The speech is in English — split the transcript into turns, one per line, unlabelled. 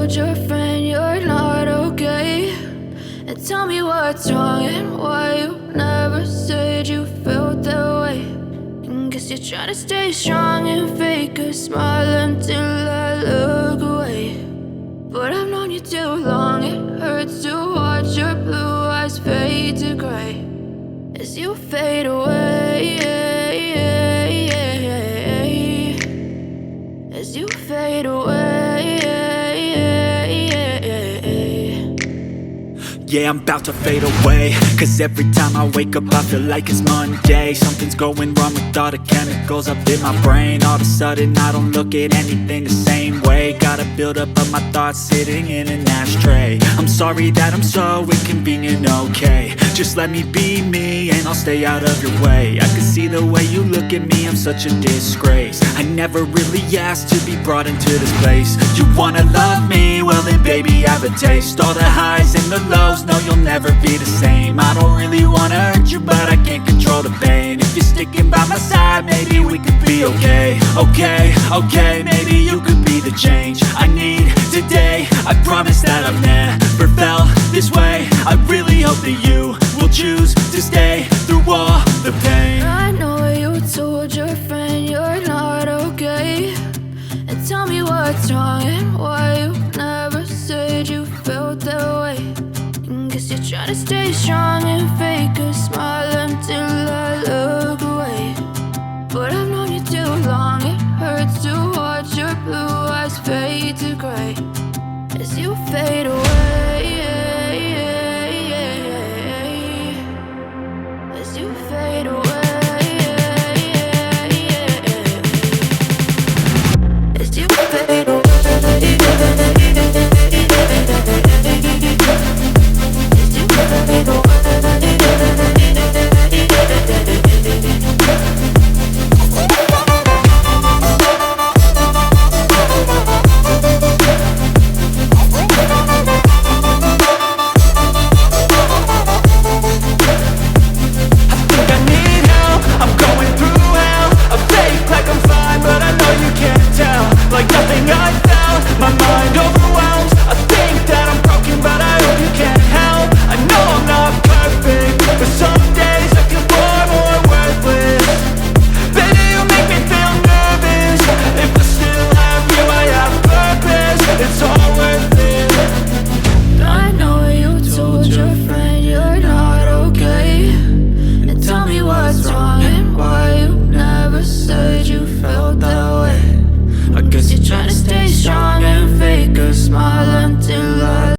told your friend you're not okay, and tell me what's wrong and why you never said you felt that way. And guess you're trying to stay strong and fake a smile until I look away. But I've known you too long, it hurts to watch your blue eyes fade to gray as you fade away, as you fade away.
Yeah, I'm about to fade away, cause every time I wake up I feel like it's Monday. Something's going wrong with all the chemicals up in my brain. All of a sudden I don't look at anything the same way. Gotta build up of my thoughts sitting in an ashtray. I'm sorry that I'm so inconvenient, okay. Just let me be me and I'll stay out of your way. I can see the way you look at me, I'm such a disgrace. I never really asked to be brought into this place. You wanna love me? Well then baby, have a taste. All the highs and the lows, no, you'll never be the same. I don't really wanna hurt you, but I can't control the pain. If you're sticking by my side, maybe we could be okay. Okay, maybe you could be the change I need today. I promise that I've never felt this way. I really hope that you will choose to stay through all the pain.
I know you told your friend you're not okay, and tell me what's wrong and why you never said you felt that way. And guess you're trying to stay strong and fake a smile until I look away. But I've known you too long, it hurts to watch your blue eyes fade to gray as you fade away.